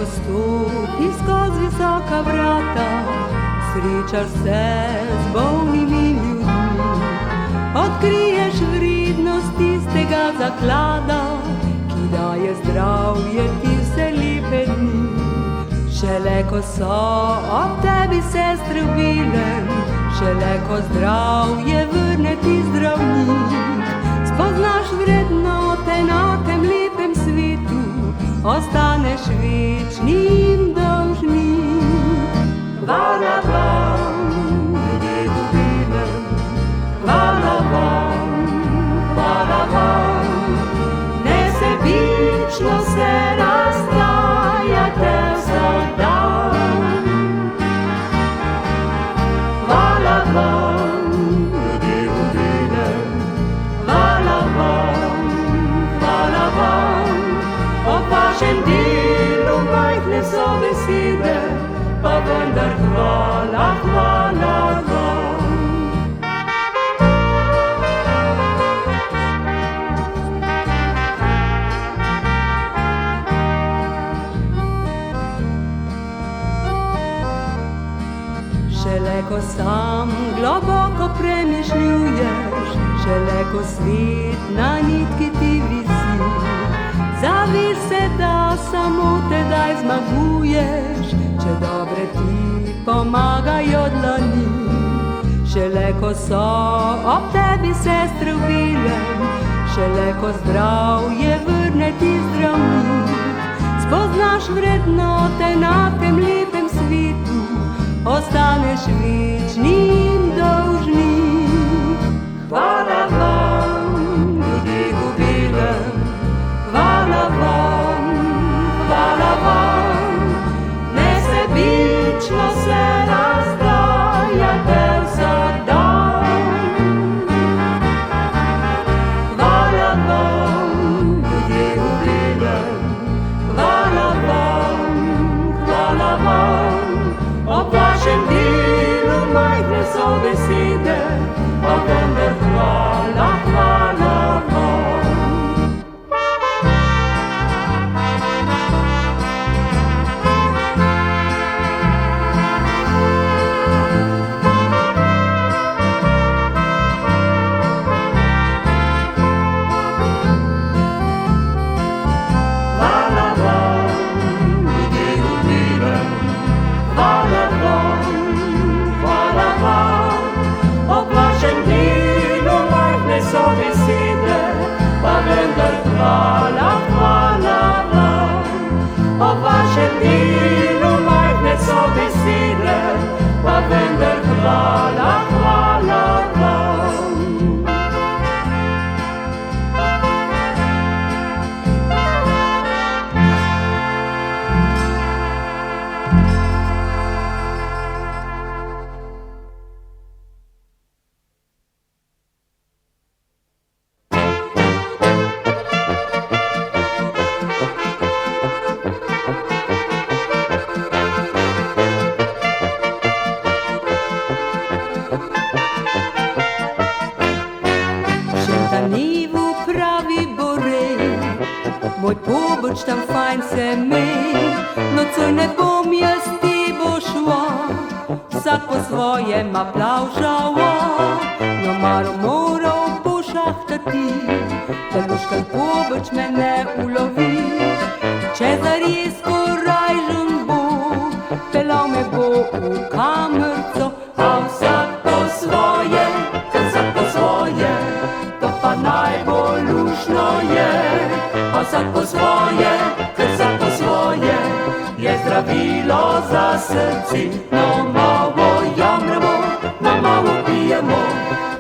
ko stopi skozi visoka vrata, srečaš se z bolnimi ljudmi, odkriješ vrednost tistega zaklada, ki daje zdravje ti vse lepe dni. Šele ko so ob tebi sestre v belem, šele ko zdravje vrne ti zdravnik, spoznaš vrednote na tem lepem svetu, ostaneš večnim dolžnik. Hvala vam, ljudje v belem, hvala vam, hvala vam, nesebično se raztrajate vsak dan. Hvala vam, ljudje v belem, hvala vam, hvala vam, ob vašem delu majhne so besede, pa vendar hvala, hvala vam. Šele ko sam globoko premišljuješ, šele ko svet na nitki ti visi, zaviš se, da samo tedaj zmaguješ, če dobre ti pomagajo dlani. Šele ko so ob tebi sestre v belem, šele ko zdravje vrne ti zdravnik, spoznaš vrednote na tem lepem svetu, ostaneš večnim dolžnik. Hvala vam, ljudje v belem, hvala vam, hvala vam, nesebično se raztrajate vsak dan. Hvala vam, ljudje v belem, hvala vam, hvala vam, ob vašem delu majhne so besede, pa vendar hvala, hvala vam. Hvala vam, ljudje v belem, hvala vam, hvala vam, ob vašem delu majhne so besede, pa vendar hvala, hvala vam. Ob vašem delu majhne so besede, pa vendar hvala, hvala vam. Šentanivu pravi Borej, moj poboč tam fajn se mej, nocoj ne bom jaz s tebo šla, vsak po svojem aplavžava, no maro moral pošahtati, da luškan poboč me ne ulovi. Če zares korajžen bo, pelal me bo v kamerco, a vsak po svoje, vsak po svoje, to pa najbolj lušno je. A vsak po svoje, vsak po svoje, je zdravilo za srci. No malo jamremo, no malo pijemo,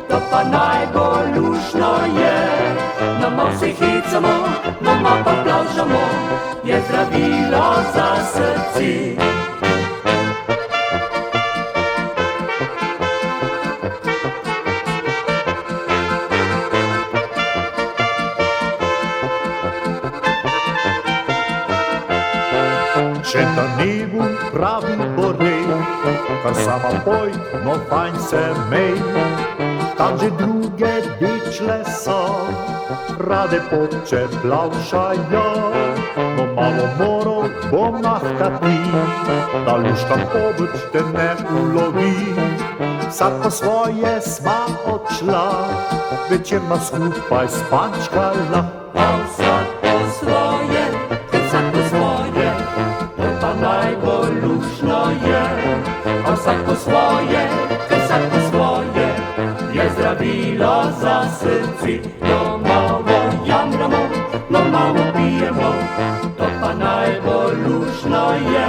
to pa najbolj lušno je. No malo se hecamo, no malo pa plavžamo, je zdravilo za srci. Šentanivu pravi Borej, kar sama poj, no fajn se mej. tam že druge dečle so, rade počeplavšajo. No malo moral bom mahkati, da luška pobrč te ne ulovi. Vsak po svoje sva odšla, večer ma skupaj spančkala. A vsak po svoje, vsak po svoje, to pa najbolj luštno je. A vsak po svoje, vsak po svoje, je zdravilo za srci. No malo jamramo, no malo pijemo, to pa najbolj luštno je.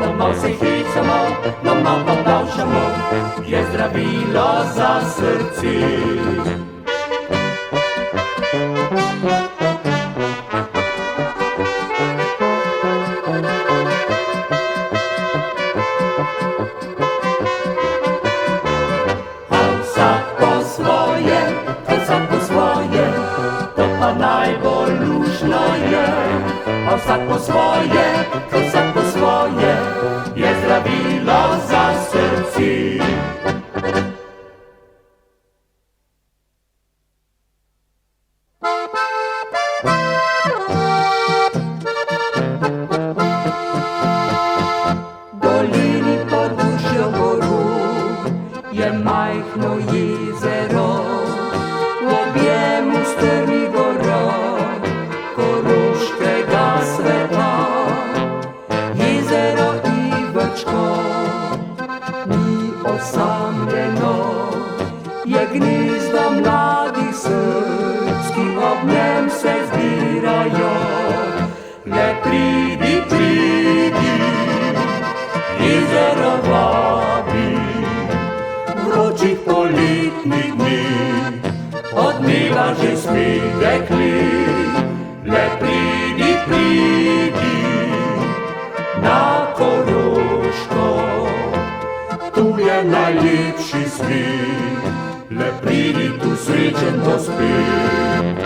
No malo se hecamo, no malo pa plavšamo, je zdravilo za srci. Najbolj luštno je, a vsak po svoje, vsak po svoje, je zdravilo za srci. Dolini pod Dušjo goru je majhno jezero, v objemu strmih gorov koroškega sveta. Jezero Ivačko ni osamljeno, je gnezdo mladih src, ki ob njem se zbirajo. Le pridi, pridi, jezero vabi, vročih poletnih dni, odmeva že smih dekli. Le pridi, pridi na Koroško, tu je najlepši smih. Le pridi, tu srečen bo spet.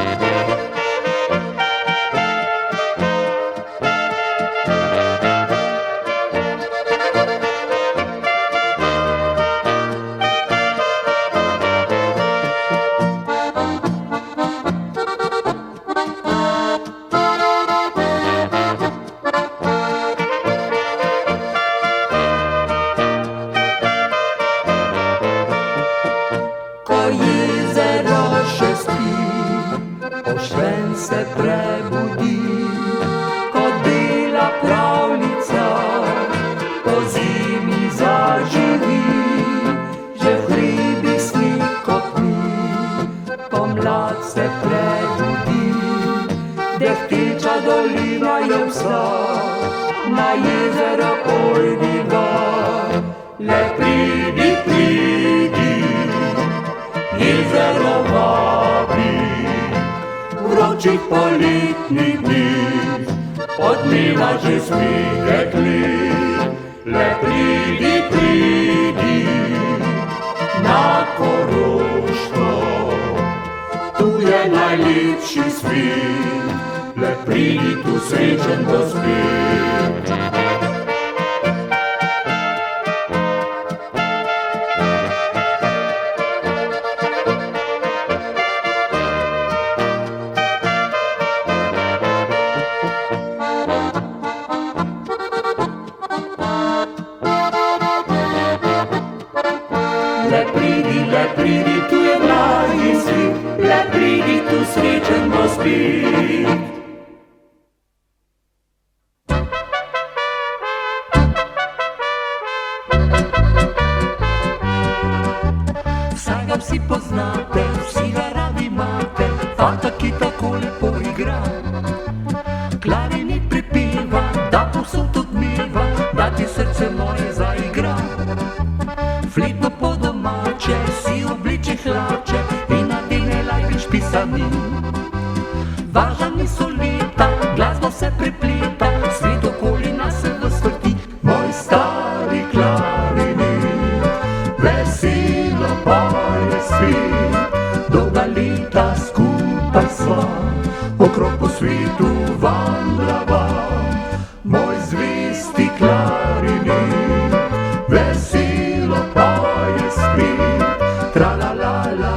Jezero še spi, pošten se prebudi, kot bela pravljica po zimi zaživi. Že v hribi sni kot mi, pomlad se prebudi, dehteča dolina je vsa, na jezero pojdiva. Le pridi, pridi, jezero vabi, vročih poletnih dni, odmeva že smih dekli. Le pridi, pridi na Koroško, tu je najlepši svet. Le pridi, tu srečen bo spet. Le pridi, tu je mladi svet, le pridi, tu srečen bo spet. Vsega vsi poznate, vsi ga radi imate, fanta, ki tako lepo igra. Klarinit pripeva, da povsod odmeva, da ti srce moje zaigra. Fletno po domače si obliče hlače in nadene lajviš pisanin. Važna niso leta, glasba se prepleta, svet okoli nas se vrti. Moj stari klarinit veselo poje spet, dolga leta skupaj sva, okrog po svetu vandrava. Moj zvesti klarinit veselo poje spet, tra la la la.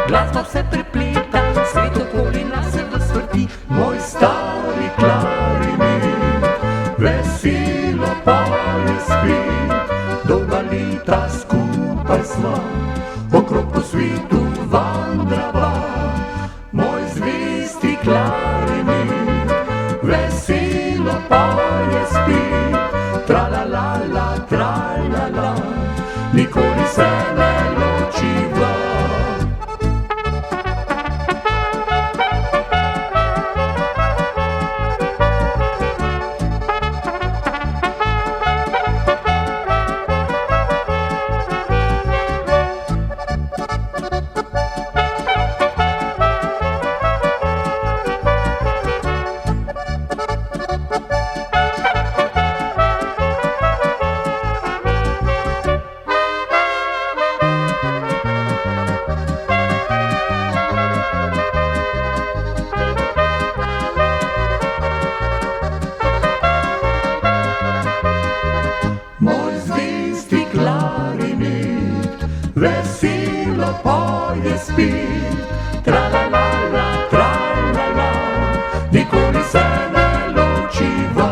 Glasba se prepleta, svet okoli nas se vrti. Moj stari klarinet, veselo poje spet, dolga leta skupaj sva, okrog po svetu vandrava. Moj zvesti klarinet, veselo poje spet, tra-la-la-la, tra-la-la, nikoli se ne ločiva. Veselo poje spet, tra-la-la-la, tra-la-la, nikoli se ne ločiva.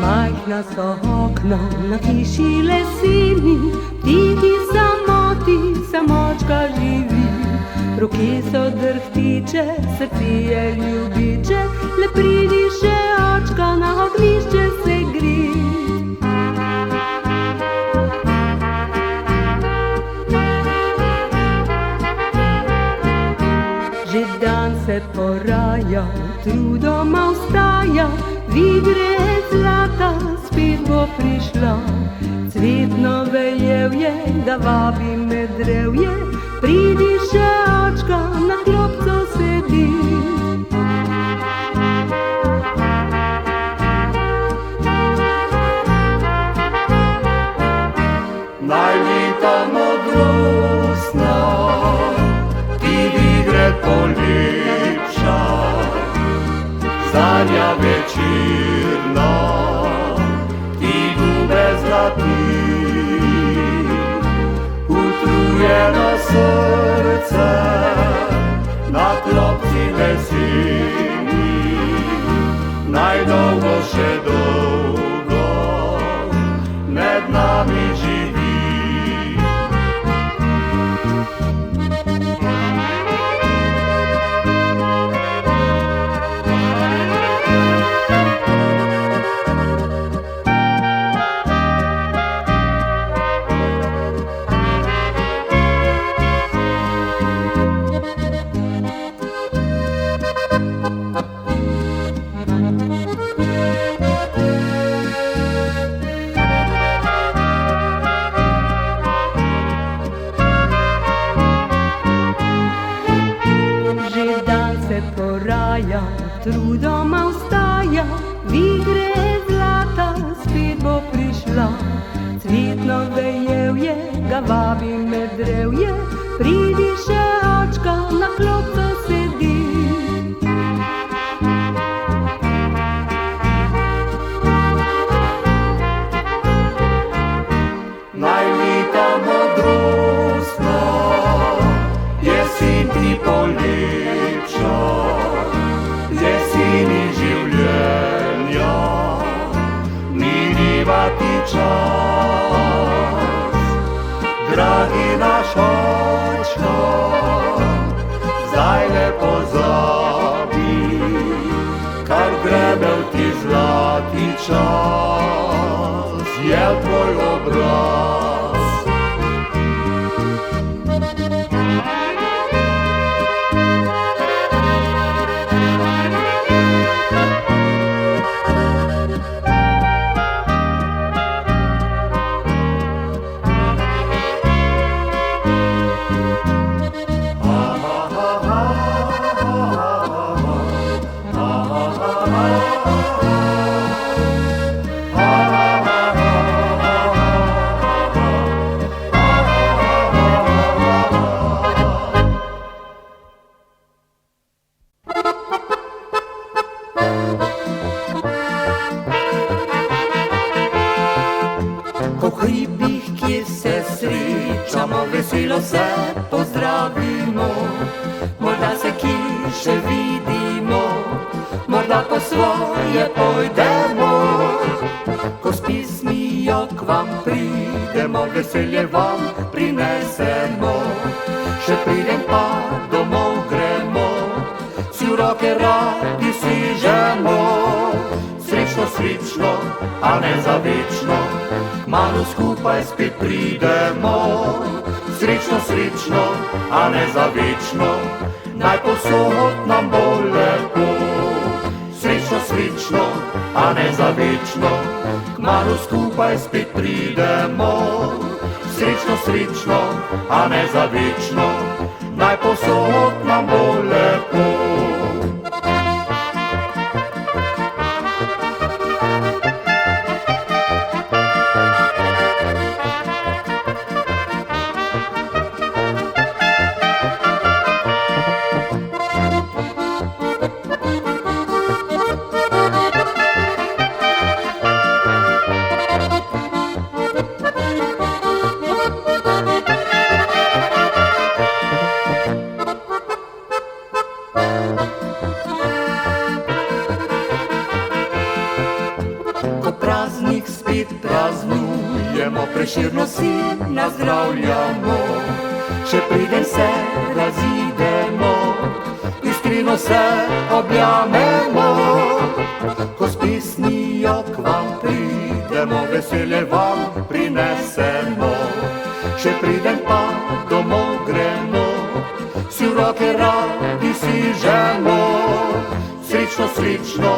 Majhna so okna na hiši leseni, tihi samoti samočka živi. Roke so drhtiče, srce je ljubiče, le pridi še očka na ognjišče se gret. Že dan se poraja, trudoma vstaja, v igre zlata spet bo prišla. Cvetno vejevje, da vabi me drevje, pridi še očka, na klopco sedi. Naj leta modrostna ti v igre polepša, sanja večerna ti gube zlati. Utrujeno srce na klopci leseni, naj dolgo še dolgo med nami živi. Poraja, trudoma vstaja, v igre zlata spet bo prišla. Cvetno vejevje, ga vabi me drevje, pridi še očka, na klopco sedi. Naj leta modrostna jesen ti polepša, jeseni življenja minivati čas. Dragi naš očka, zdaj ne pozabi, kar grebel ti zlati čas, je tvoj obraz. Iskreno se pozdravimo, morda se kje še vidimo, morda po svoje pojdemo. Ko s pismijo k vam pridemo, veselje vam prinesemo. Še priden pa domov gremo, si v roke radi svižemo. Srečno, srečno, a ne za večno, kmalu skupaj spet pridemo. Srečno, srečno, a ne za večno, naj povsod nam bo lepo. Srečno, srečno, a ne za večno, kmalu skupaj spet pridemo. Srečno, srečno, a ne za večno, naj povsod nam bo lepo. Praznik spet praznujemo, Prešerno si nazdravljamo. Še preden se razidemo, iskreno se objamemo. Ko s pesmijo k vam pridemo, veselje vam prinesemo. Še preden pa domov gremo, si v roke radi svižemo. Srečno, srečno,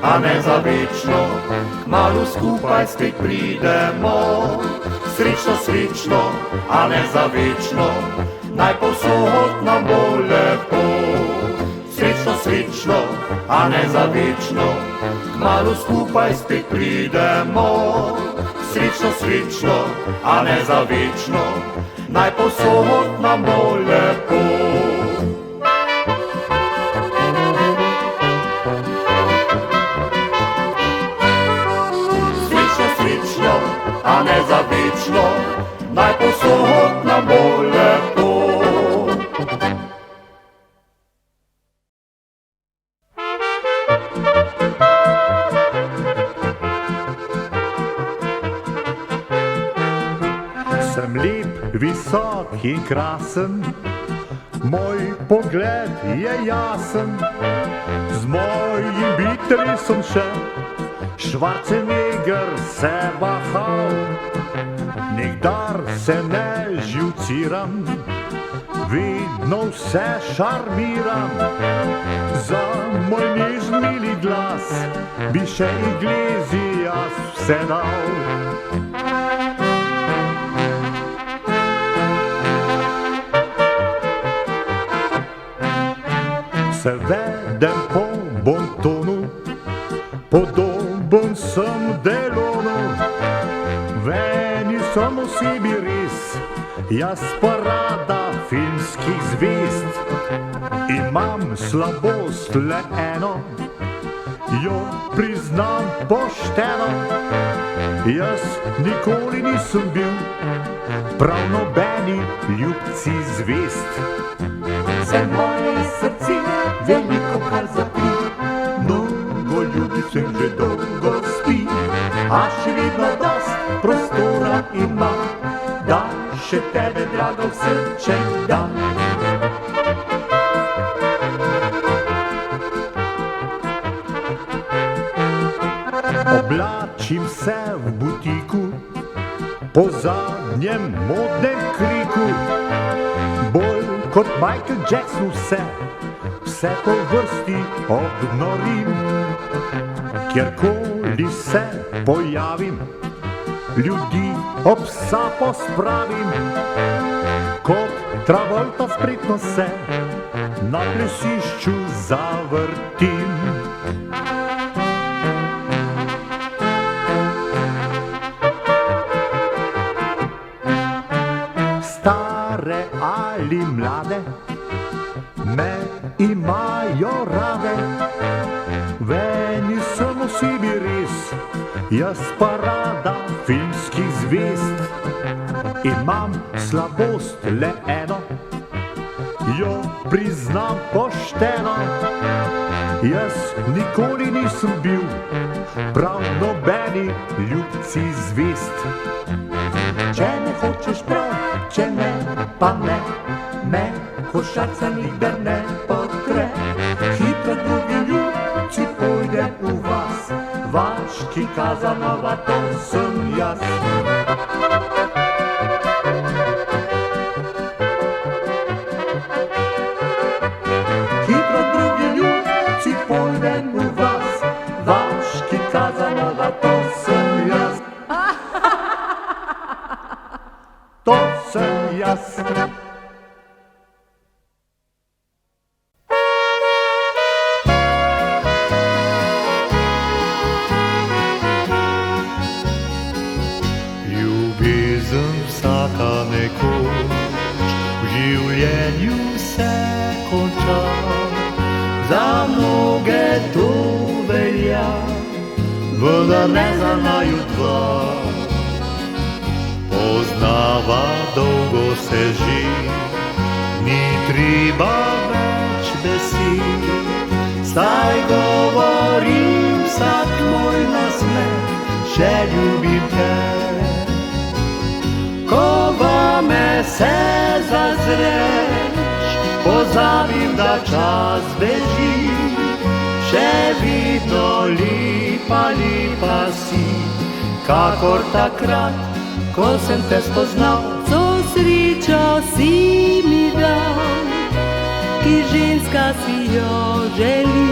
a ne za večno, kmalu skupaj spet pridemo. Srečno, srečno, a ne za večno, naj povsod nam bo lepo. Srečno, srečno, a ne za večno, kmalu skupaj spet pridemo. Srečno, srečno, a ne za večno, naj povsod nam bo lepo. A ne za večno, naj povsod nam bo lepo. Sem lep, visok in krasen, moj pogled je jasen. Z mojim Beatlesom še Schwarzenegger se bahal. Nikdar se ne živciram, vedno vse šarmiram. Za moj nežen mili glas bi še Iglesias vse dal. Se vedem po bontonu, podoben sem Delonu. V eni sem osebi res, jaz pa rada filmskih zvezd. Imam slabost le eno, jo priznam pošteno. Jaz nikoli nisem bil prav nobeni ljubci zvezd. Za moje srce veliko kar zapri, mnogo ljubic že dolgo spi, a še vedno dost prostora ima, da še tebe, drago, v srček dam. Oblačim se v butiku, po zadnjem modnem kriku. Bolj kot Michael Jackson vse po vrsti obnorim. Kjerkoli se pojavim, ljudi ob sapo spravim. Kot Travolta spretno se na plesišču zavrtim. Stare ali mlade me imajo rade, v eni sem osebi res, jaz pa rada filmskih zvezd. imam slabost le eno, jo priznam pošteno. Jaz nikoli nisem bil prav nobeni ljubci zvest. Če ne hočeš prav, če ne, pa ne, me košarca nikdar ne potre. Hitro drugi ljubci pojde v vas, vaški Kazanova, to sem jaz. Hitro drugi ljubci pojde v vas, vaški Kazanova, to sem jaz. To sem jaz. Ljubezen vsaka nekoč v življenju se konča, za mnoge to velja, vendar ne za naju dva. Poznava dolgo se že, ni treba več besed, saj govorim vsak moj nasmeh, še ljubim te. Ko vame se zazreš, pozabim, da čas beži, še vidno lepa, lepa si, kakor takrat, ko sem te spoznal. Co srečo si mi dal, ki ženska si jo želi.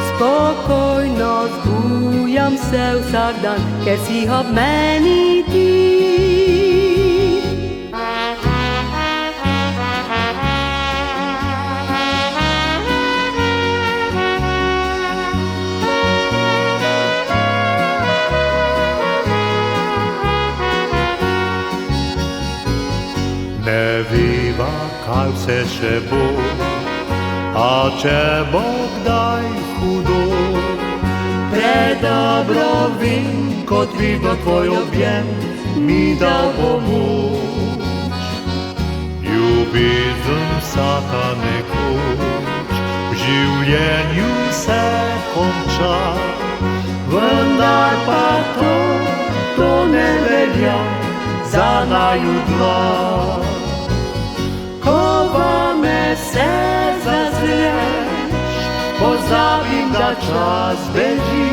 Spokojno zbujam se vsak dan, ker si ob meni ti. Ne veva, kaj vse še bo, a če bo kdaj hudo, Predobro vem, kot vidno tvoj objem mi dal bo moč. Ljubezen vsaka nekoč v življenju se konča, vendar pa to ne velja za naju dva. Ko vame se zazreš, pozabim, da čas beži,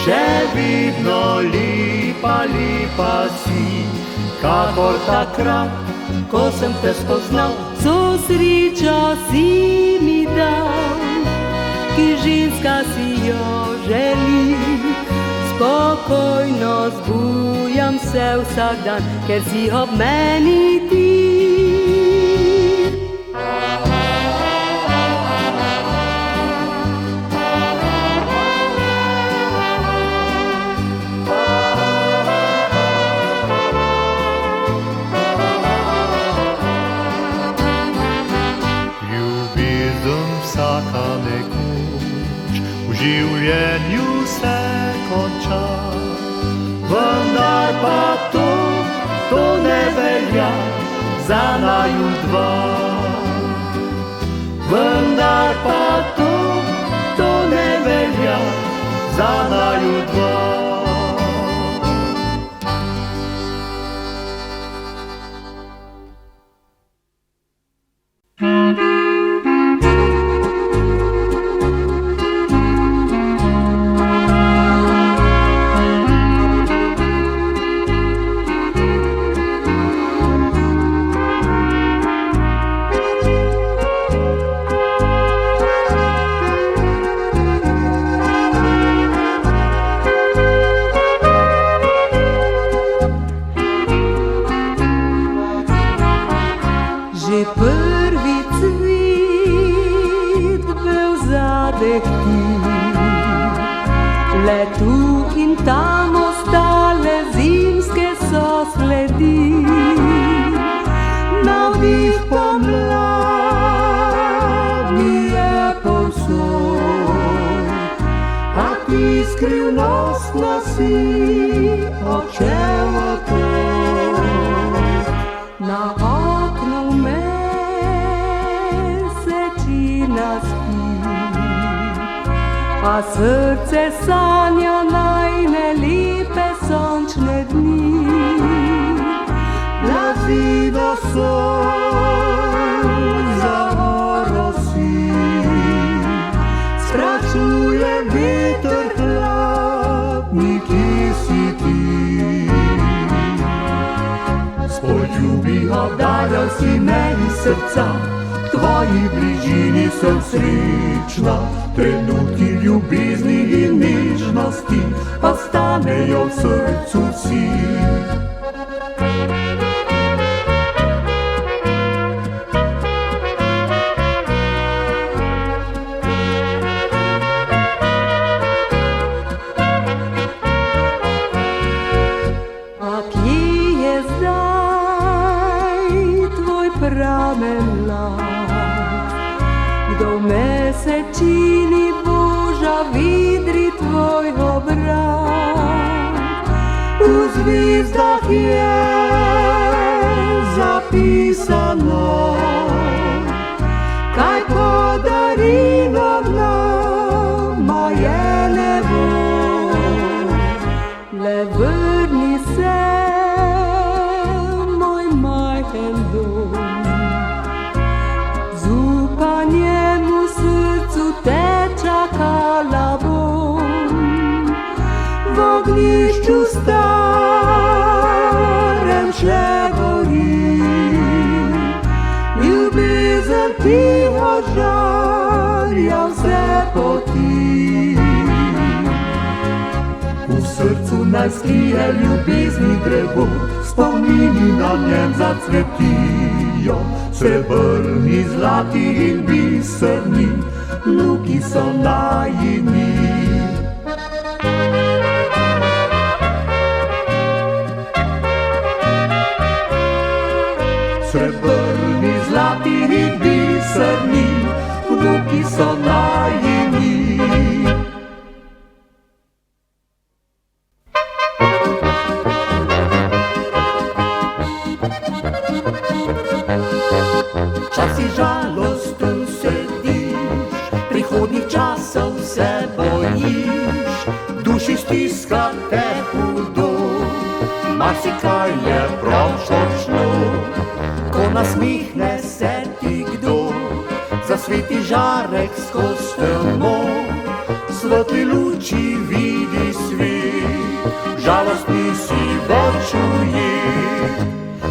še vidno lepa, lepa si, kakor takrat, ko sem te spoznal. Co srečo si mi dal, ki ženska si jo želi. Spokojno zbujam se vsak dan, ker si ob meni ti. Vsaka nekoč v življenju se konča, vendar pa to ne velja za naju dva. Vendar pa to ne velja za naju dva. Že prvi cvet bil zadek ti, le tu in tam ostale zimske so sledi. Navdih pomladi je povsod, a ti skrivnostno si odšel od tod. Na oknu mesečina spi, a srce sanja najne lepe sončne dni. Blazina sonca orosi, sprašuje veter hladni, ki si ti. S poljubi obdarjal si meni srca, v tvoji bližini sem srečna. Trenutki ljubezni in nežnosti ostanejo v srcu vsi. Pramen las, kdo v mesečini Boža vidri tvoj obraz. V zvezdah je zapisano, kaj podarilo nama je nebo. Le vrni se, moj majhen dom, z upanjem v srcu te čakala bom. V ognjišču starem še gori, ljubezen ti ožarja vse poti. v srcu naj skrije ljubezni drevo, spomini na njem zacvetijo. Srebrni, zlati in biserni, luki so najini. Srebrni, zlati in biserni, luki so najini. Včasih žalosten sediš, prihodnjih časov se bojiš, v duši stiska te hudo, marsikaj je prošlo. Ko nasmihne se ti kdo, zasveti žarek skozi temo, svetli luči vidi svet, žalostni si več ujet.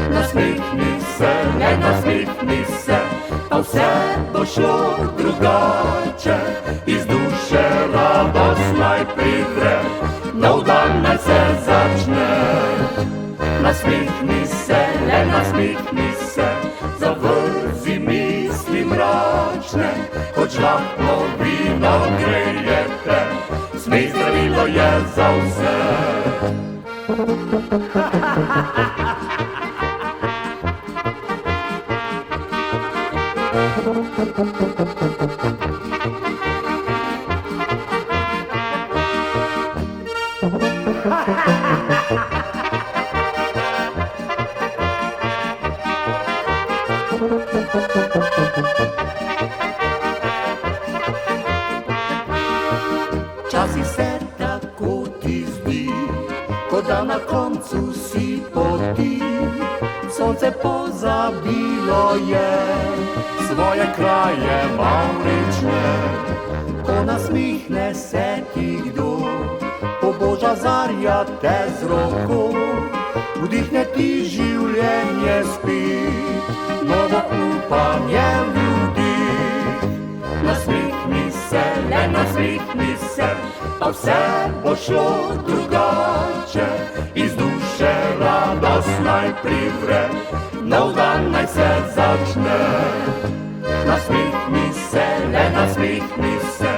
Nasmehni se, ne nasmehni se, pa vse bo šlo drugače. Iz duše radost naj pride, nov dan naj se začne. Nasmehni se, ne nasmehni se, zavrzi misli mračne, kot žlahtno vino grejete, smeh zdravilo je za vse. Včasih se tako ti zdi, kot da na koncu si poti. Sonce pozabilo je svoje kraje mavrične. Ko nasmihne se ti kdo, poboža zarja te z roko, vdihne ti življenje spet, novo upanje v ljudi. Nasmehni se, ne nasmehni se, pa vse bo šlo drugače. Iz duše radost naj privre, nov dan naj se začne. Nasmehni se, ne nasmehni se,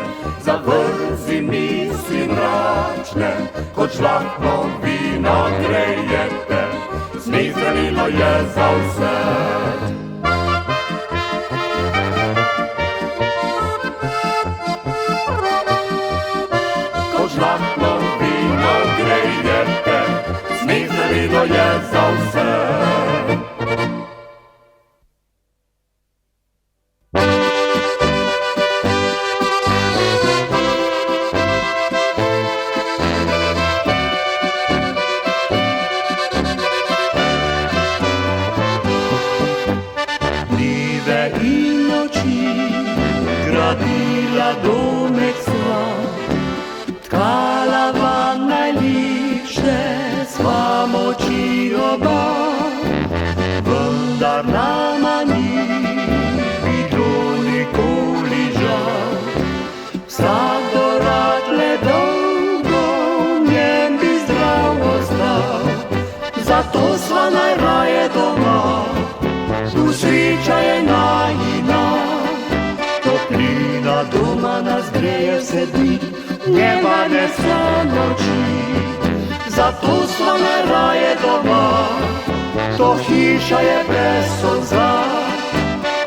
zavrzi misli mračne, kot žlahtno vino grejete, smeh zdravilo je za vse. Ko žlahtno vino grejete, smeh zdravilo je za vse. sreća je najina, toplina doma nas greje vse dni, dneva ne so noči. Zato smo najraje doma, to hiša je brez solza.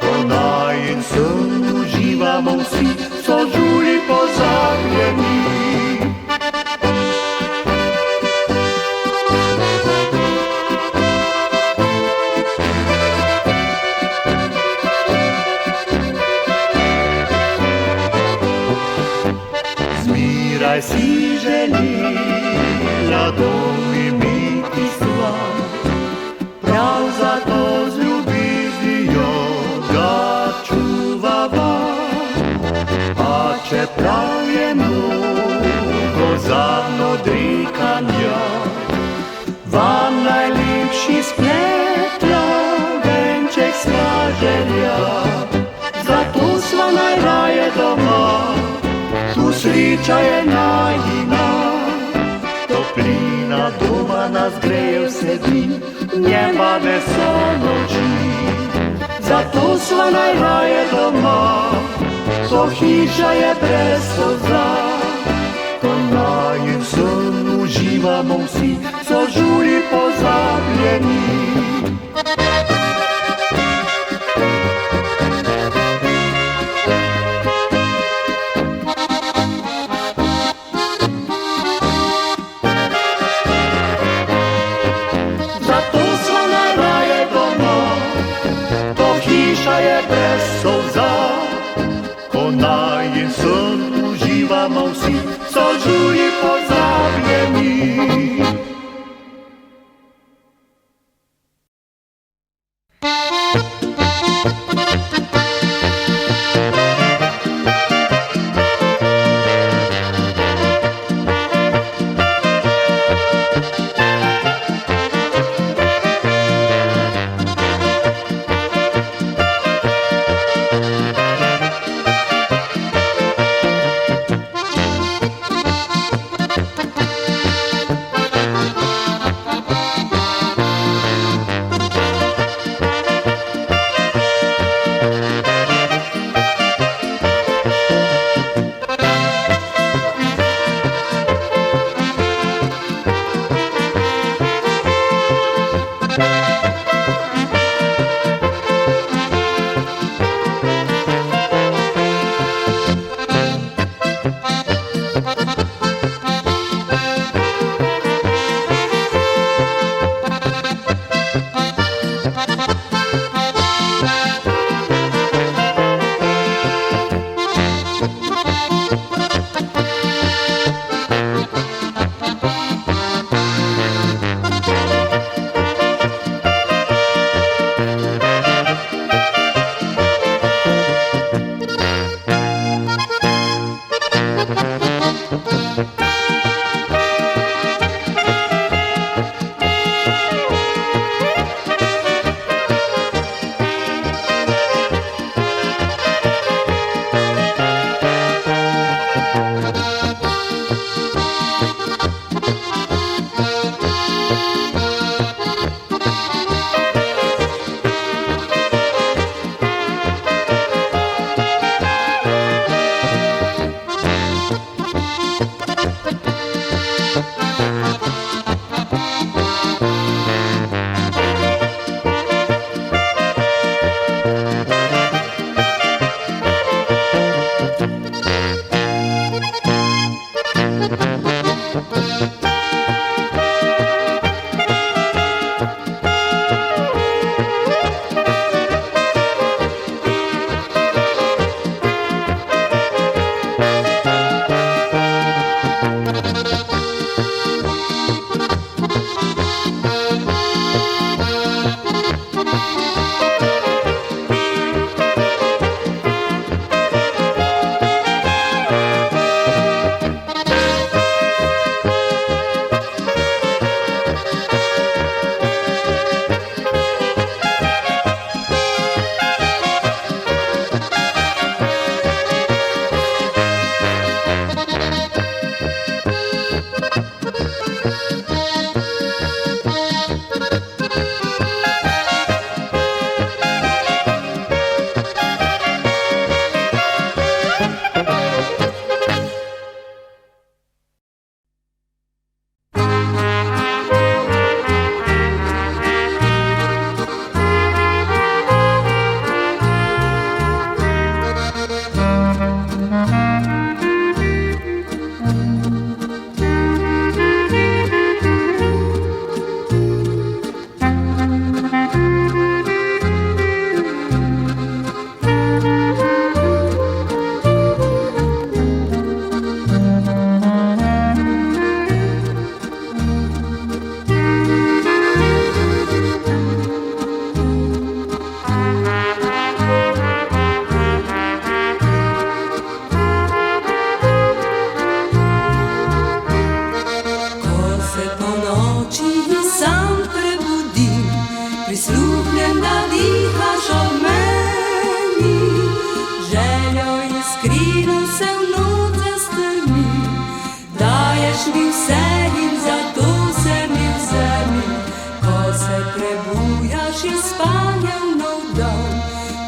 Ko najin sen uživamo vsi, so žuli pozabljeni. Zmiraj si želila dom imeti sva, prav zato z ljubeznijo ga čuvava. A čeprav je mnogo zadnjo odrekanja, vam najlepši spletla venček sva želja. Zato sva najraje doma, tu sreča je najina, toplina doma nas greje vse dni, dneva ne so noči. Zato sva najraje doma, to hiša je brez solza. Ko najin sen uživamo vsi, so žuli pozabljeni. Hiša je brez solza, ko najin sen uživamo vsi, so žuli pozabljeni.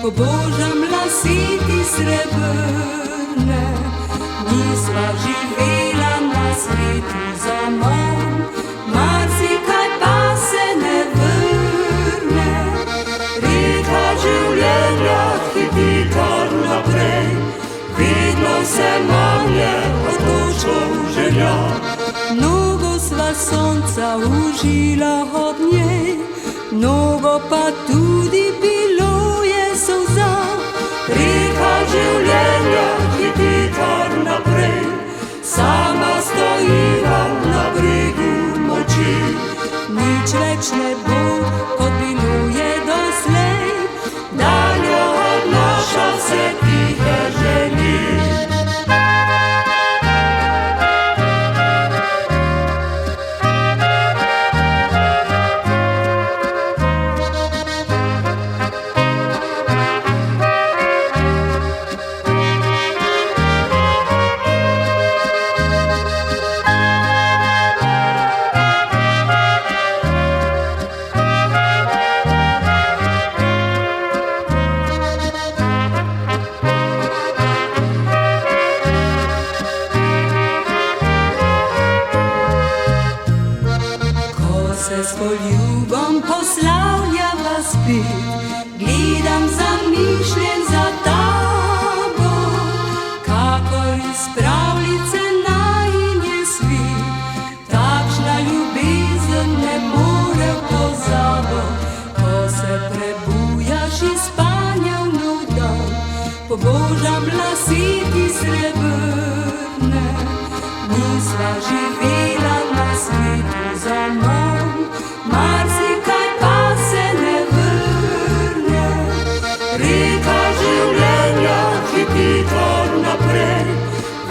pobožam lasi ti srebrne, nisva živela na svetu zaman, marsikaj pa se ne vrne. Reka življenja hiti kar naprej, vidno se manje otočkov želja. Mnogo sva sonca užila od njej, mnogo pa tudi bilo je solza. Reka življenja hiti kar naprej, sama stojiva na bregu moči. Nič več ne bo, kot bilo je doslej, dalje odnaša se tihe želji. S poljubom poslavljava spet, gledam zamišljen za tabo, kakor iz pravljice najin je svet. Takšna ljubezen ne more v pozabo, ko se prebujaš iz spanja v nov dan, pobožam lasi ti srebrne, nisva živela na svetu zaman, marsikaj pa se ne vrne. Reka življenja hiti kar naprej,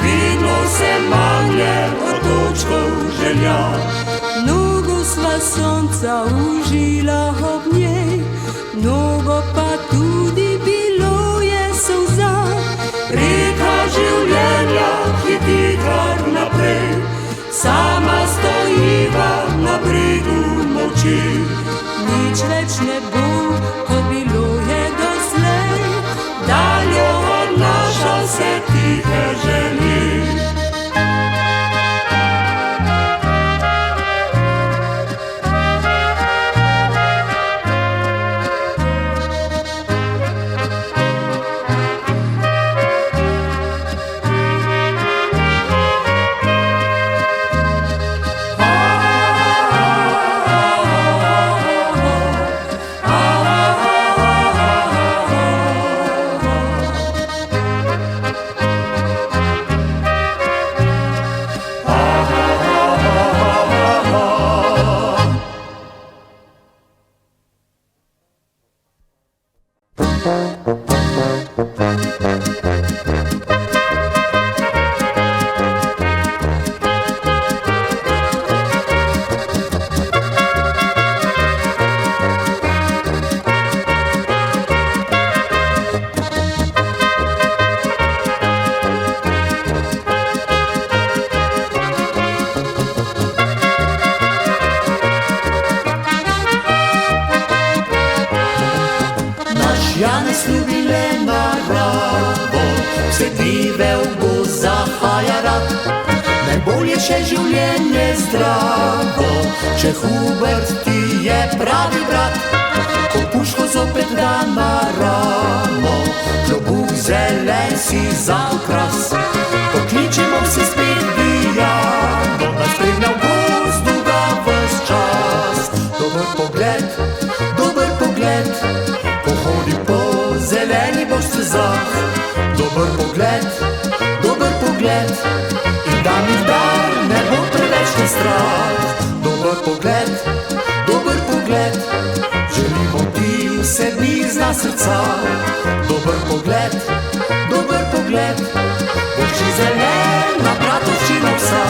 vidno se manje otočkov želja. Mnogo sva sonca užila ob njej, mnogo pa tudi bilo je solza. Reka življenja hiti kar naprej, sama stojiva na bregu moči. Nič več ne bo, kot bilo je doslej, dalje odnaša se tihe želji. Janez ljubi le naravo, vse dive v gozd zahaja rad. Najbolje še življenje zdravo, če Hubert ti je pravi brat. Ko puško zopet da na ramo, klobuk zelen si za okras. Pokličemo se spet Dijano, nas spremlja v gozdu ga ves čas. Dober pogled, pohodi po zeleni boš stezah. Dober pogled, in da mi dar ne bo preveč na strah. Dober pogled, želimo ti vse dni zna srca. Dober pogled, boš zelena bratovščina vsa.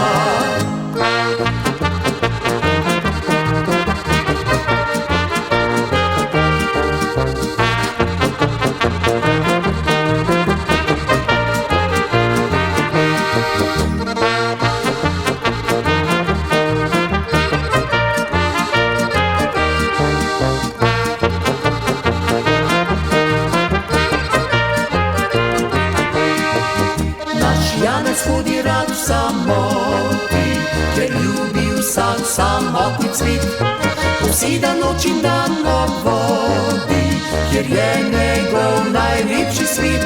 hodi rad v samoti, ker ljubi vsak samotni cvit. Poseda noč in dan ob vodi, kjer je njegov najlepši svit.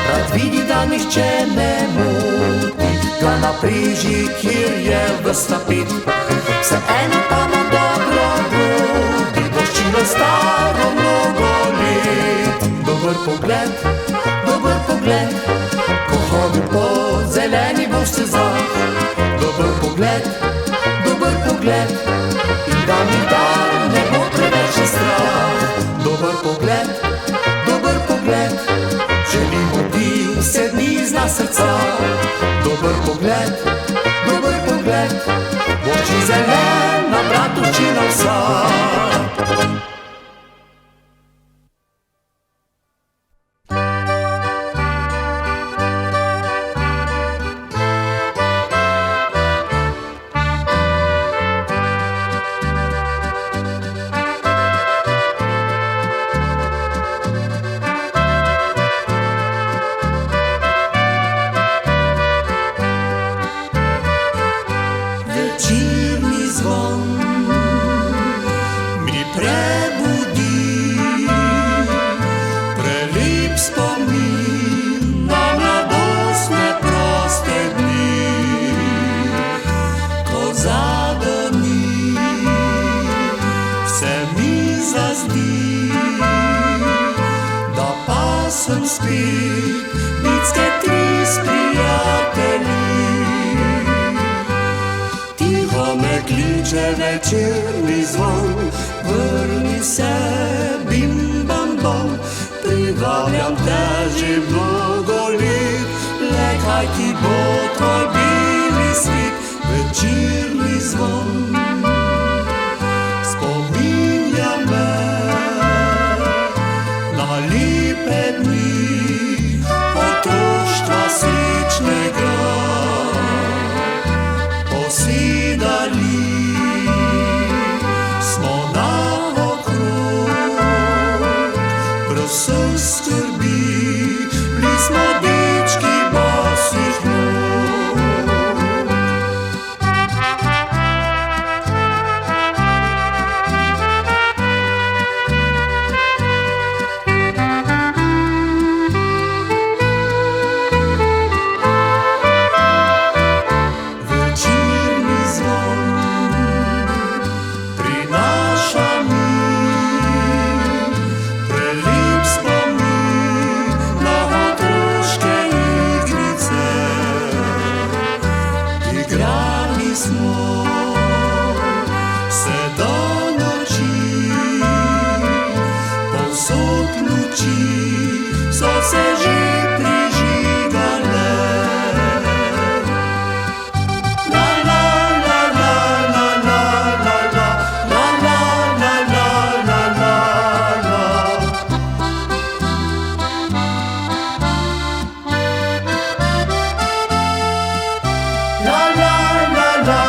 Rad vidi, da nihče ne moti, ga na priži, kjer je ves napit. Vseeno pa mu dobro godi, voščilo staro mnogo let. Dober pogled, ko hodi po zeleni boš stezah. Dober pogled, in da mi dar ne bo preveč strah. Dober pogled, želimo ti vse dni zna srca. Dober pogled, v oči zelena bratovščina vsa. Večerni zvon mi prebudi, prelep spomin na mladostne proste dni. Ko zadoni, se mi zazdi, da pa sem spet mitske tri s prijatelji. Me kliče večerni zvon, vrni se, bim bam bom. Privabljam te že mnogo let, le kaj ti bo tvoj bili svet. Večerni zvon spominja me na lepe dni otroštva srečnega. Posedali smo naokrog, brez vseh skrbi, bili smo dečki bosih nog. Igrali smo se do noči, povsod luči so se že prižigale. La la la la la la la la, la la la la la la la. La la la la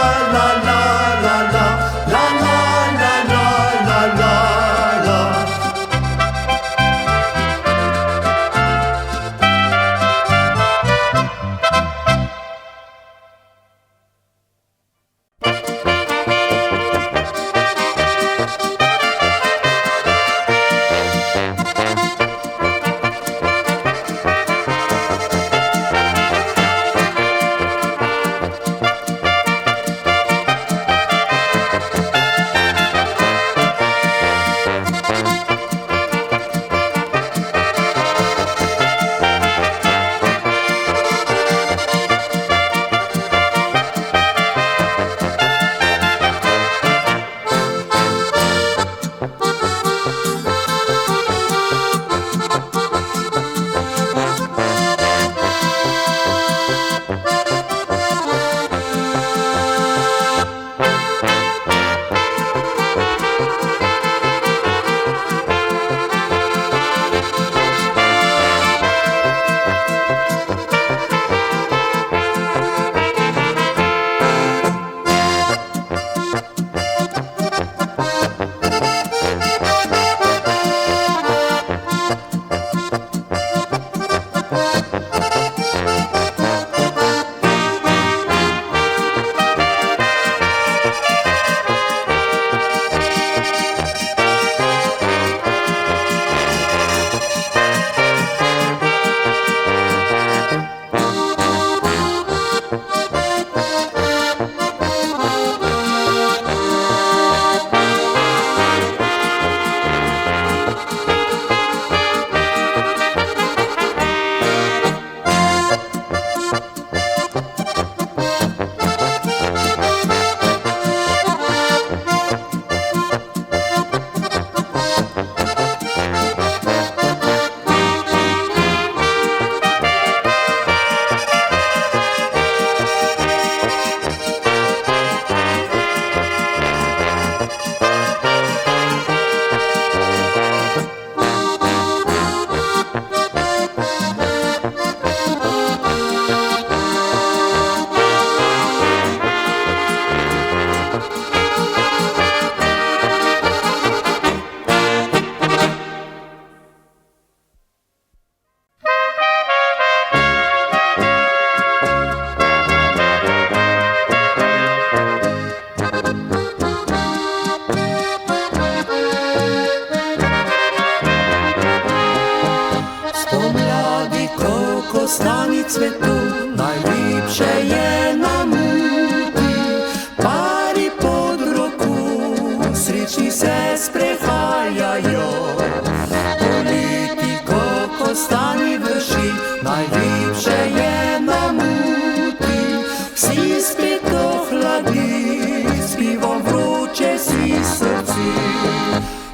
noči spet ohladi, s pivom vroče si srci.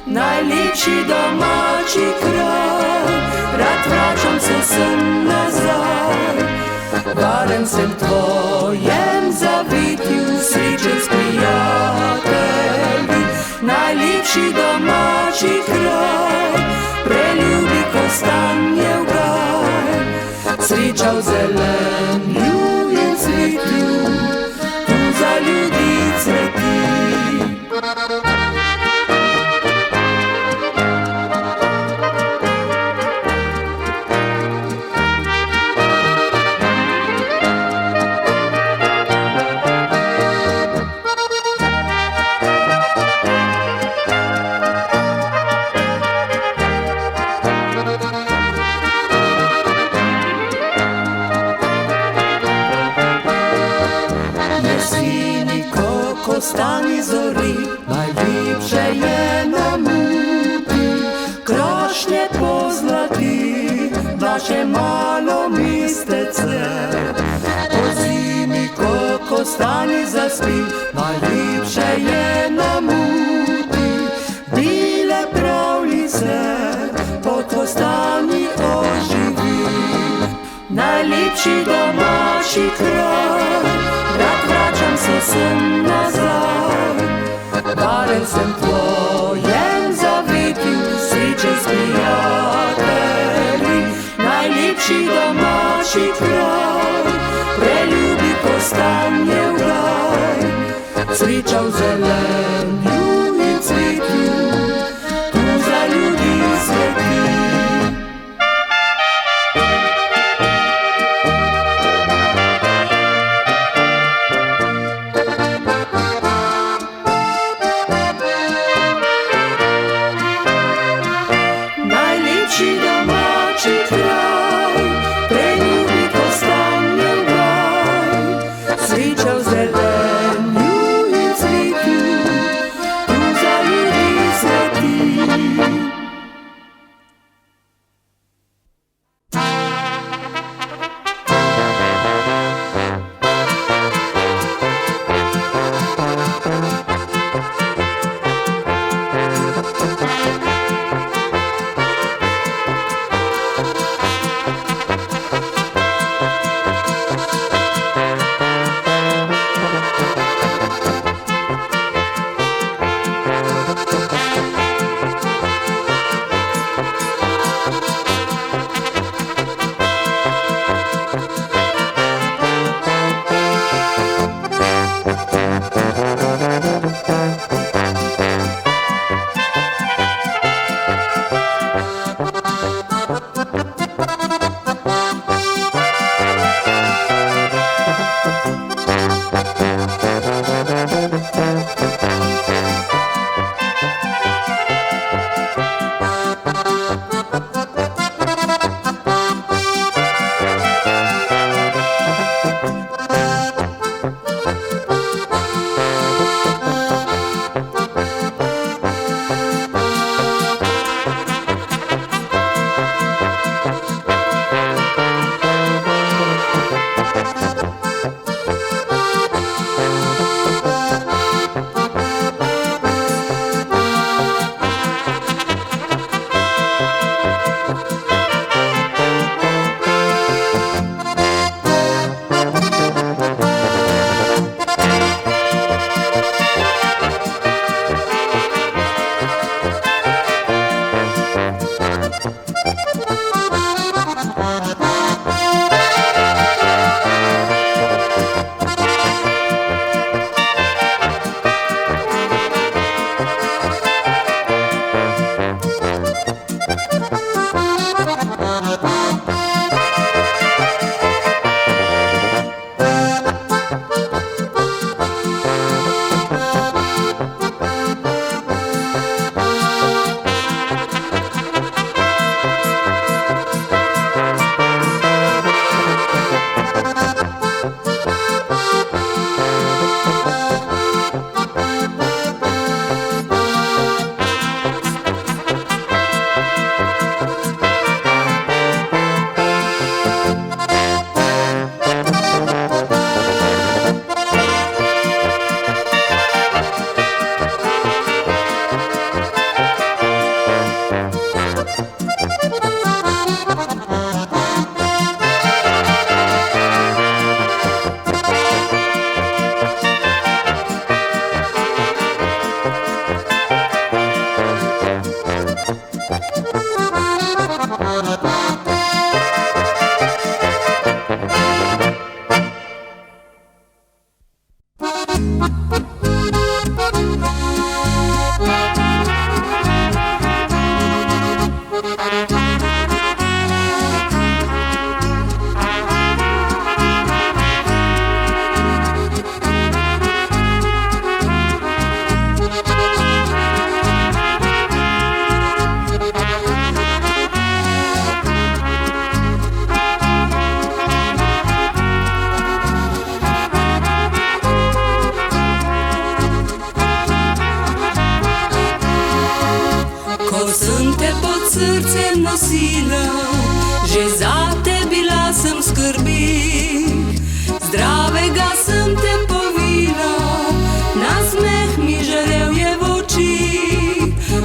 Najlepši domači kraj, rad vračam se sem nazaj. Varen sem tvojem zavitju, srečen s prijatelji. Najlepši domači kraj, preljubi kostanjev gaj. Sreča v zelenju in cvetju, tu za ljudi cveti. Kostani zori, najlepše je na muti, krošnje pozlati, vaše malo mestece. Po zimi, ko kostani zaspi, najlepše je na muti, bile pravljice pod kostani oživi. Najlepši domači kraj, rad vračam se sem nazaj. Varen sem tvojem zavetju, srečen s prijatelji. Najlepši domači kraj, preljubi kostanjev gaj. Sreča v zelenju in cvetju, tu za ljudi sveti. Najlepši domači kraj, preljubi kostanjev Srcem nosila, že za te bila sem skrbik, zdravega sem te povila, nasmeh mi žarel je v oči.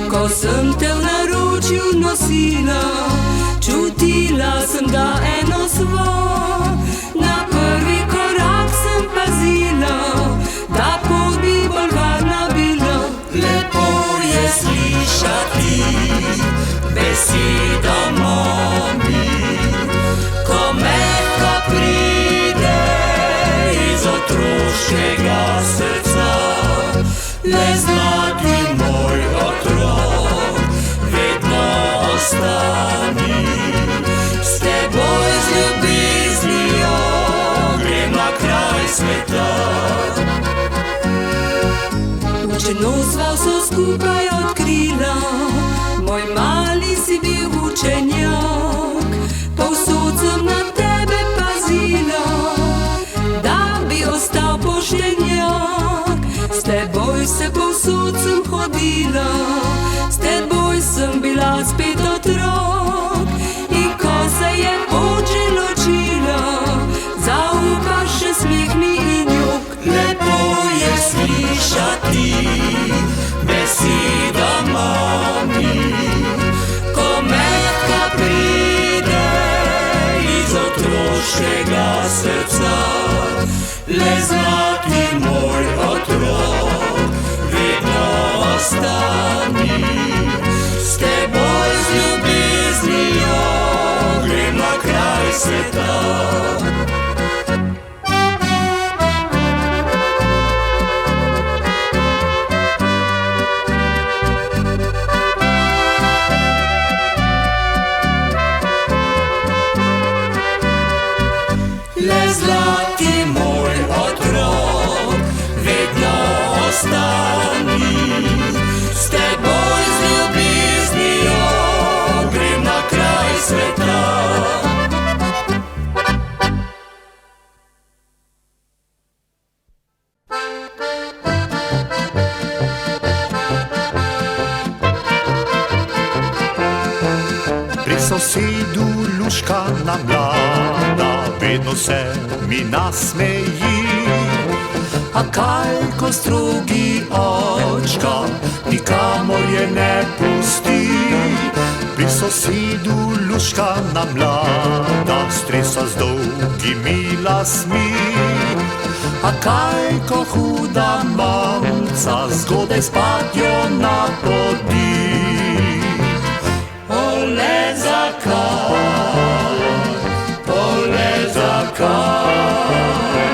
Ko sem te v naročju nosila, čutila sem, da eno svo, na prvi korak sem pazila, da pot bi bolj varna bila. Lepo je slišati beseda mami, ko mehka pride iz otroškega srca. Le zlati moj otrok, vedno ostani, s teboj z ljubeznijo grem na kraj sveta. Učenostva so skupaj odkrila, moj mali si bil učenjak, povsod sem na tebe pazila, da bi ostal poštenjak. S teboj se povsod sem hodila, s teboj sem bila spet otrok. In ko se je pot že ločila, zaupaš še smeh mi in jok. Lepo je slišati beseda mami, ko mehka pride iz otroškega srca. Le zlati moj otrok, vedno ostani, s teboj z ljubeznijo grem na kraj sveta. Le zlati moj otrok, vedno ostani, s teboj z ljubeznijo grem na kraj sveta. Pri sosedu luškana mlada, vedno se mi nasmeji. A kaj, ko strogi očka nikamor je ne pusti. Pri sosedu luškana mlada stresa z dolgimi lasmi. A kaj, ko huda mamca zgodaj spadjo napodi. Ole zakaj, ole zakaj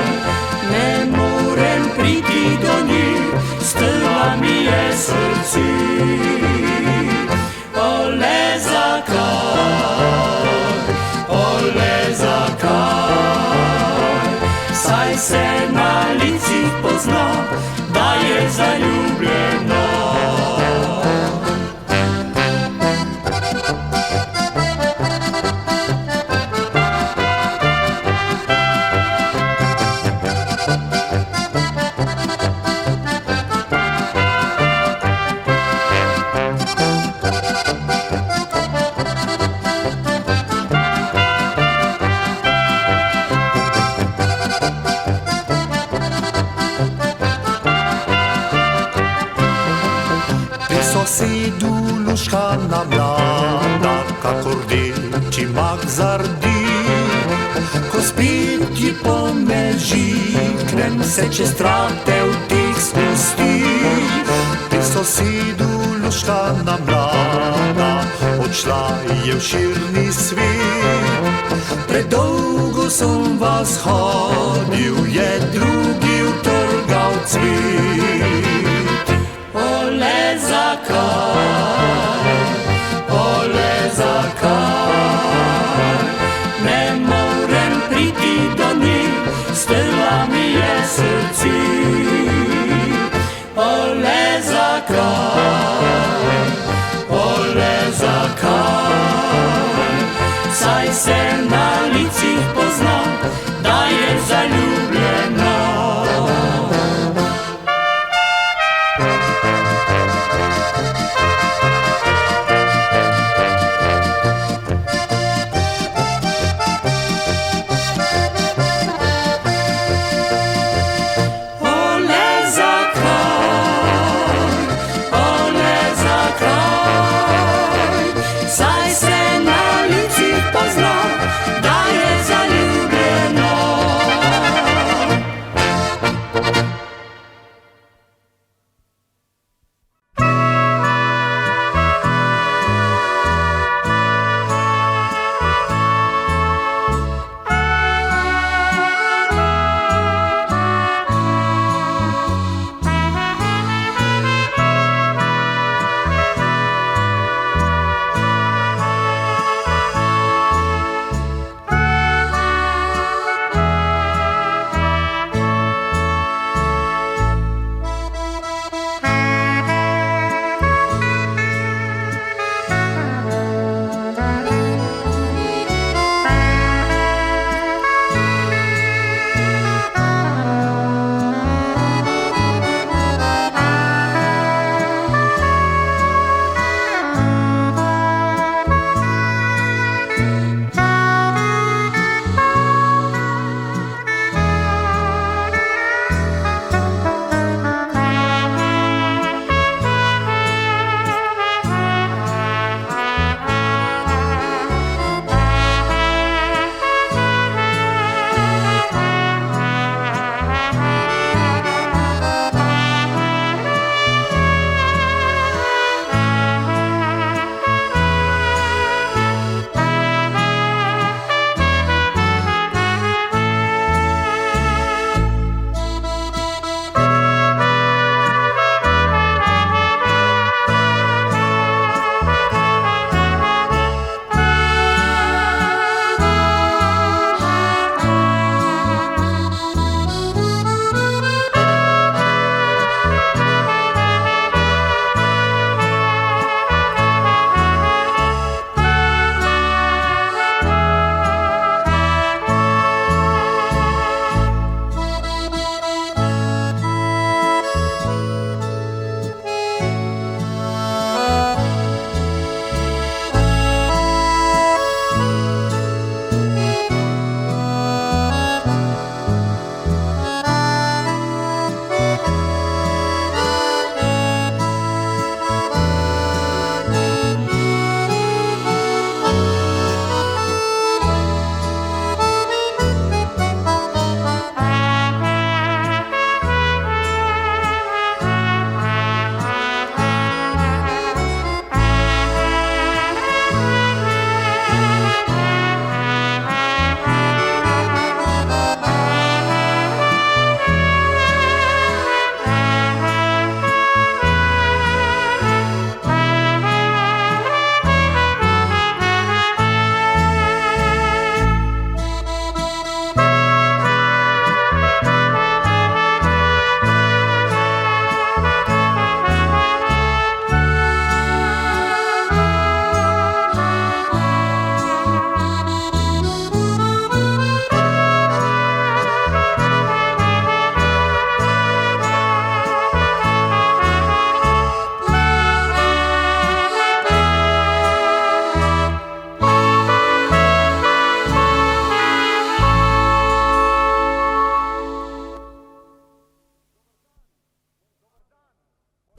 ne morem priti do njih, strla mi je srce. Ole zakaj, saj se na licih pozna, da je zaljubljeno. Sosedu luškana mlada, kakor rdeči mak zardi. Ko spet ji pomežiknem, se čez trate v teh spusti. Pri sosedu luškana mlada, odšla je v širni svet. Predolgo sem vas hodil, je drugi utrgal cvet. zakaj, ole zakaj, saj se na licih pozna, da je zaljubljena.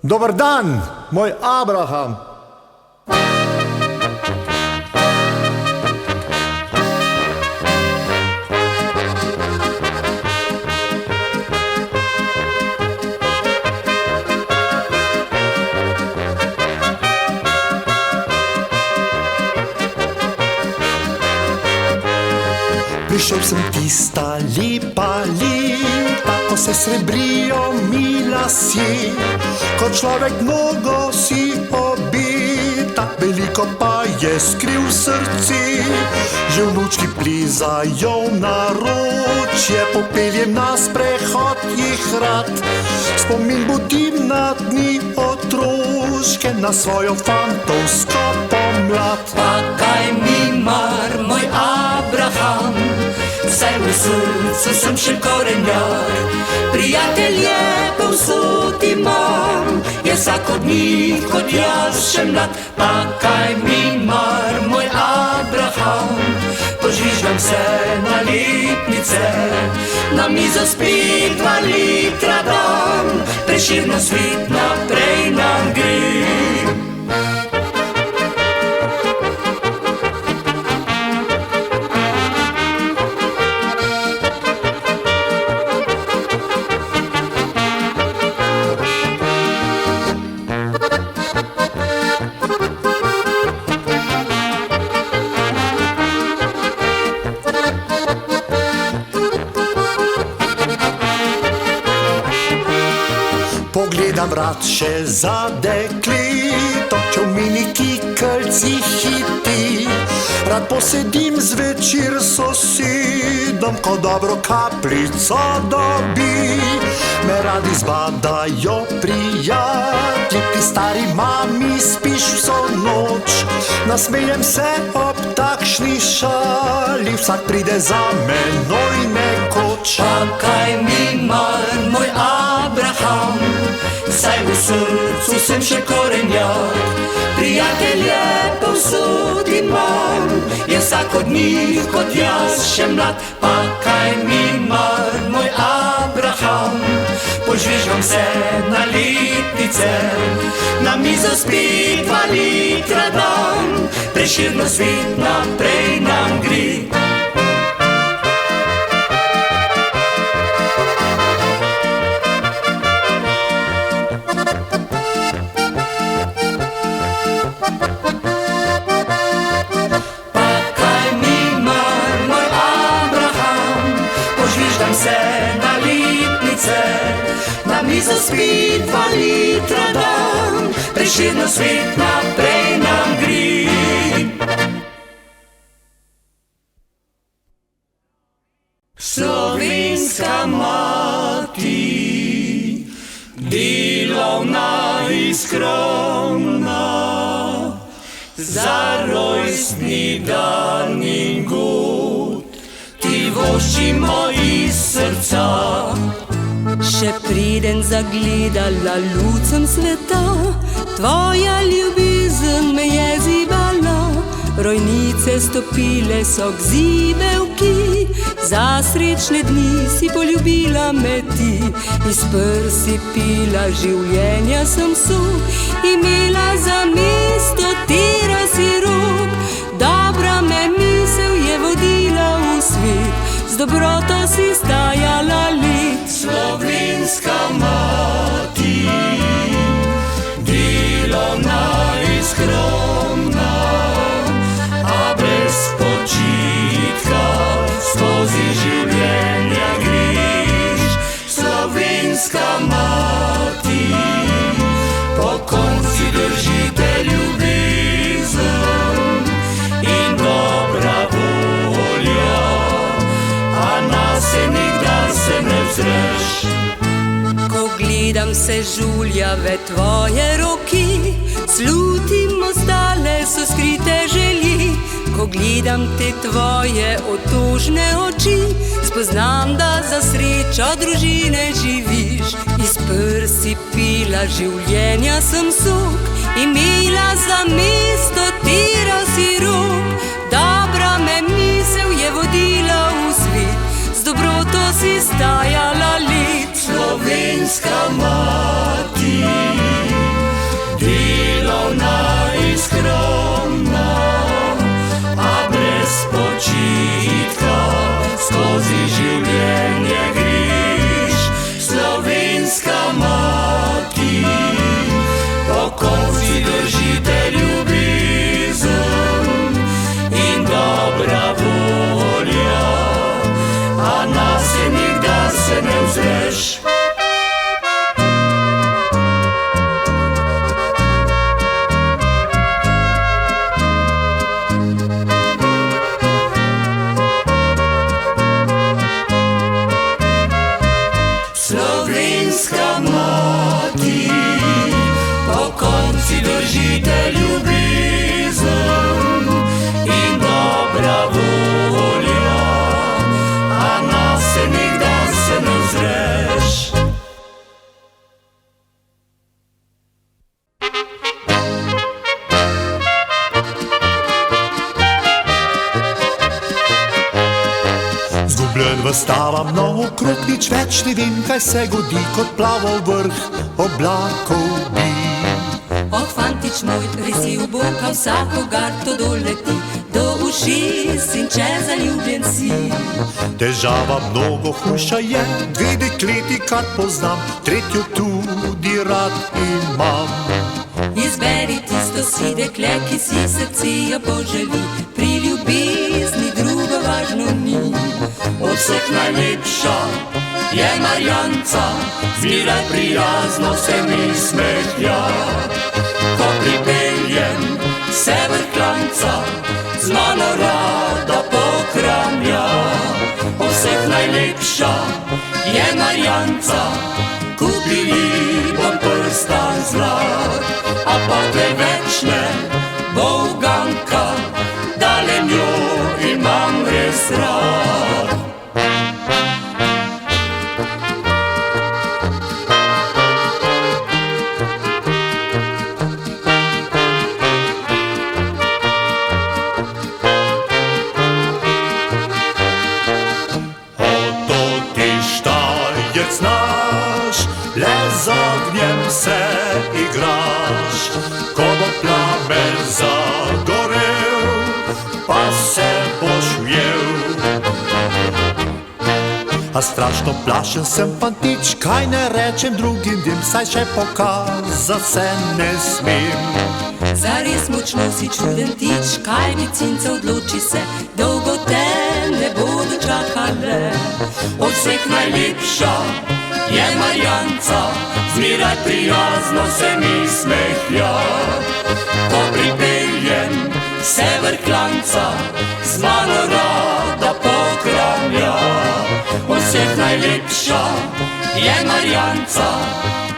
Dober dan, moj Abraham. Prišel sem tista lepa leta, ko se srebrijo mi lasje, ko človek mnogo si obeta, veliko pa je skril v srce. Že vnučki plizajo v naročje, popeljem na sprehod jih rad, s spomin budim na dni otroške, na svojo fantovsko pomlad. Pa kaj mi mar, moj Abraham, saj v srcu sem še korenjar. Prijatelje povsod imam, je vsak od njih kot jaz še mlad. Pa kaj mi mar, moj Abraham, požvižgam se na lipnice, na mizo spet 2 litra dam, Prešerno svet naprej nam gre. Pogledam rad še za deklito, če v mini kikelcih hiti. Rad posedim zvečer sosedom, ko dobro kapljico dobi. Me radi zbadajo prijatelji, pri stari mami spiš vso noč. Nasmejem se ob takšni šali, vsak pride za menoj nekoč. Pa kaj mi mar, moj Abraham, saj v srcu sem še korenjak. Prijatelje povsod imam, je vsak od njih kot jaz še mlad. Pa kaj mi mar, moj Abraham, požvižgam se na lipnice, na mizo spet 2 litra dam, Prešerno svet naprej nam gre. Na mizo spet 2 litra dam, Prešerno svet naprej nam gre. Slovenska mati, delovna in skromna, za rojstni dan in god ti voščimo iz srca. Še preden zagledala lucem sveta, tvoja ljubezen me je zibala. Rojnice stopile so k zibelki, za srečne dni si poljubila me ti. Iz prsi pila življenja sem sok, imela za mesto tira si rok. Dobra me misel je vodila v svet, z dobroto si stajala let. Slovenska mati, delovna in skromna, a brez počitka skozi življenja greš. Slovenska mati, pokonci držite ljubezen in dobra volja, a nase nikdar se ne vzreš. Ko gledam se žuljave tvoje roki, slutim ostale so skrite želji. Ko gledam te tvoje otožne oči, spoznam, da za srečo družine živiš. Iz prsi pila življenja sem sok, imela za mesto tira si rok. Dobra me misel je vodila v svet, z dobroto si stajala let. Slovenska mati, delovna in skromna, a brez počitka skozi življenje greš. Slovenska mati, pokonci držite ljubezen in dobra volja, a nase nikdar se ne vzreš. Slovenska mati, si držite ljubezen in dobra volja, a nas se nikdar se ne zreš. Zgubljen v stavam naokrog, nič več ne vem, kaj se godi, kot plaval vrh oblakov bi. O, fantič moj, res si uboka, vsakogar to doleti, do ušes in če zaljubljen si. Težava mnogo hujša je, dve dekleti, kar poznam, tretjo tudi rad imam. Izberi tisto si dekle, ki si srce jo poželi, pri ljubezni drugo važno ni. Od vseh najlepša je Marjanca, zmeraj prijazno se mi smehlja. Ko pripeljem se vrh klanca, z mano rada pokramlja. Od vseh najlepša je Marjanca, kupili bom prstan zlat, a potem večne bo uganka, dale njo imam res rad. Oto ti štajec naš, le z ognjem se igraš. Ko bo plamen zagorel, pa se boš ujel. A strašno plašen sem fantič, kaj ne rečem drugim dim, saj še pokazat se ne smem. Zares močno si čuden tič, kaj mi cinca odloči se, dolgo te ne bodo čakale. Od vseh najlepša je Marjanca, zmeraj prijazno se mi smehlja. Ko pripeljem se vrh klanca, z mano rada pokramlja. Od vseh najlepša je Marjanca,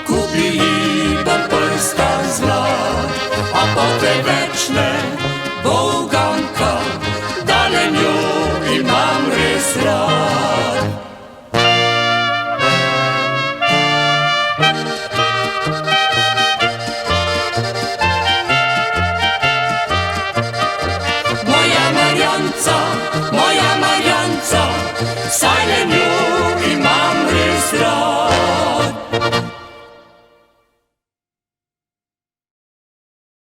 kupili bom prstan zlat, a potem večne bo uganka, dale njo imam res rad.